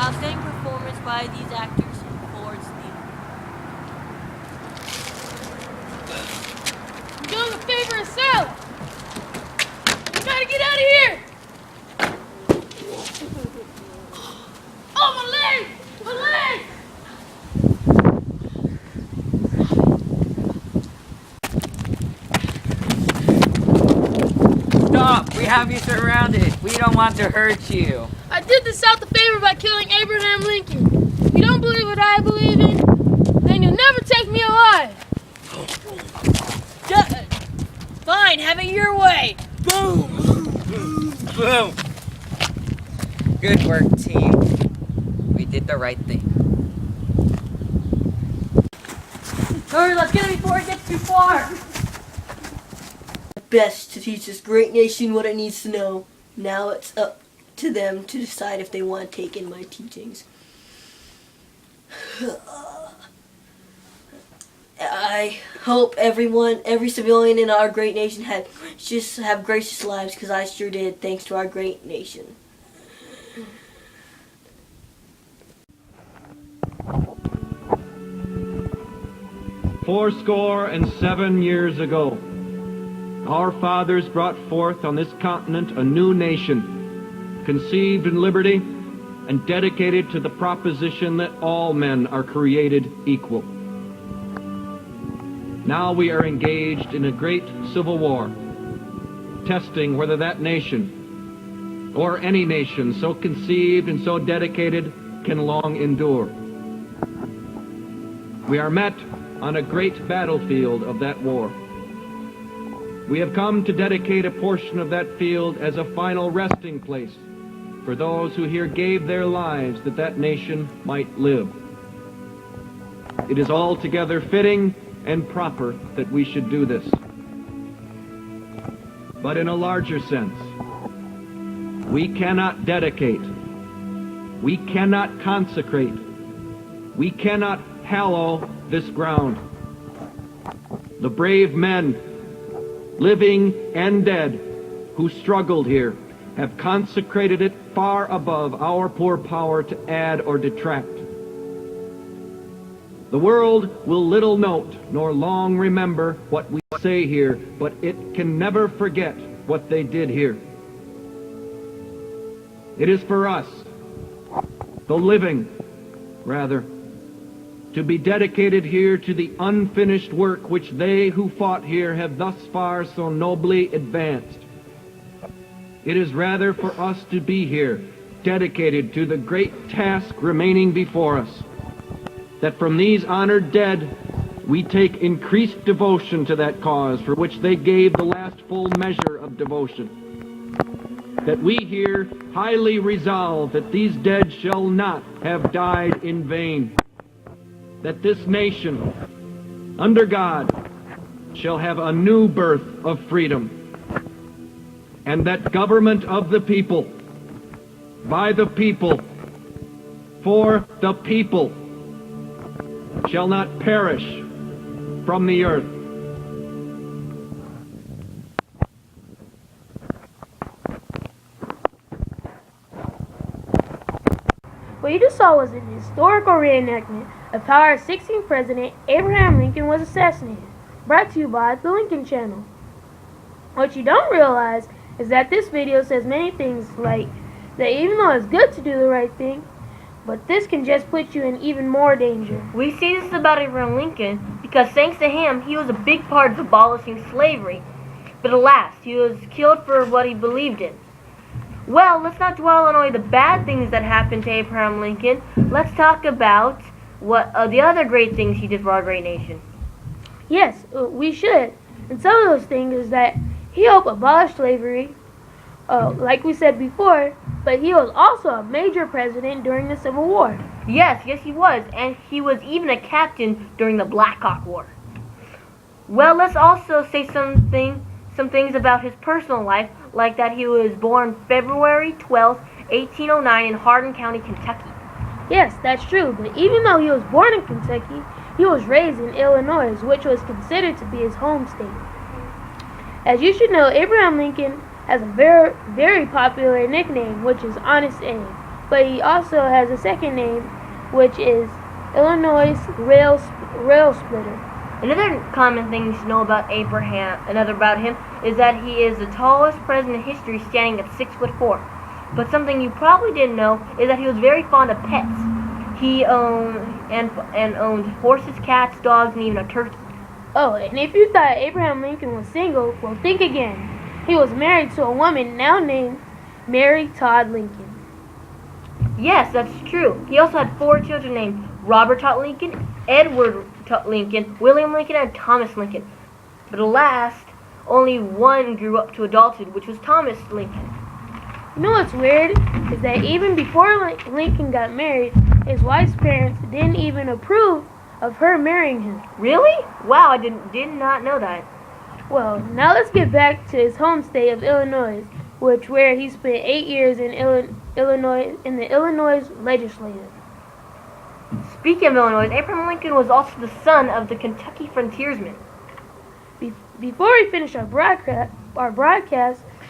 outstanding performance by these actors towards the... You're doing a favor yourself! You gotta get out of here! Oh, my leg! My leg! Stop! We have you surrounded. We don't want to hurt you. I did the South a favor by killing Abraham Lincoln. If you don't believe what I believe in, then you'll never take me alive. Fine, have it your way. Boom! Boom! Good work, team. We did the right thing. Hurry, let's get it before it gets too far. Best to teach this great nation what it needs to know. Now it's up to them to decide if they want to take in my teachings. I hope every civilian in our great nation have gracious lives, because I sure did, thanks to our great nation. Fourscore and 7 years ago, our fathers brought forth on this continent a new nation, conceived in liberty and dedicated to the proposition that all men are created equal. Now we are engaged in a great civil war, testing whether that nation, or any nation so conceived and so dedicated, can long endure. We are met on a great battlefield of that war. We have come to dedicate a portion of that field as a final resting place for those who here gave their lives that that nation might live. It is altogether fitting and proper that we should do this. But in a larger sense, we cannot dedicate, we cannot consecrate, we cannot hallow this ground. The brave men, living and dead, who struggled here, have consecrated it far above our poor power to add or detract. The world will little note nor long remember what we say here, but it can never forget what they did here. It is for us, the living, rather, to be dedicated here to the unfinished work which they who fought here have thus far so nobly advanced. It is rather for us to be here, dedicated to the great task remaining before us, that from these honored dead we take increased devotion to that cause for which they gave the last full measure of devotion. That we here highly resolve that these dead shall not have died in vain. That this nation, under God, shall have a new birth of freedom. And that government of the people, by the people, for the people, shall not perish from the earth. What you just saw was an historical reenactment of how our 16th president, Abraham Lincoln, was assassinated, brought to you by the Lincoln Channel. What you don't realize is that this video says many things like that even though it's good to do the right thing, but this can just put you in even more danger. We say this about Abraham Lincoln because thanks to him, he was a big part of abolishing slavery. But alas, he was killed for what he believed in. Well, let's not dwell on only the bad things that happened to Abraham Lincoln. Let's talk about what the other great things he did for our great nation. Yes, we should. And some of those things is that he helped abolish slavery, like we said before, but he was also a major president during the Civil War. Yes, he was. And he was even a captain during the Black Hawk War. Well, let's also say some things about his personal life, like that he was born February 12th, 1809 in Hardin County, Kentucky. Yes, that's true, but even though he was born in Kentucky, he was raised in Illinois, which was considered to be his home state. As you should know, Abraham Lincoln has a very, very popular nickname, which is Honest Abe. but he also has a second name, which is Illinois Rail Splitter. Another common thing you should know about about him, is that he is the tallest president in history, standing at 6'4". But something you probably didn't know is that he was very fond of pets. He owned horses, cats, dogs, and even a turkey. Oh, and if you thought Abraham Lincoln was single, well, think again. He was married to a woman now named Mary Todd Lincoln. Yes, that's true. He also had 4 children named Robert Todd Lincoln, Edward Todd Lincoln, William Lincoln, and Thomas Lincoln. But alas, only one grew up to adulthood, which was Thomas Lincoln. You know what's weird? Is that even before Lincoln got married, his wife's parents didn't even approve of her marrying him. Really? Wow, I did not know that. Well, now let's get back to his home state of Illinois, where he spent 8 years in the Illinois legislature. Speaking of Illinois, Abraham Lincoln was also the son of the Kentucky frontiersman. Before we finish our broadcast,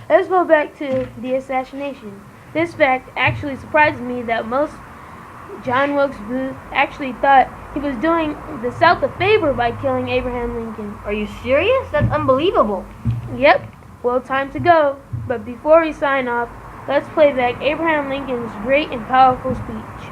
let's go back to the assassination. This fact actually surprises me that most John Wilkes Booth actually thought he was doing the South a favor by killing Abraham Lincoln. Are you serious? That's unbelievable. Yep, well, time to go. But before we sign off, let's play back Abraham Lincoln's great and powerful speech.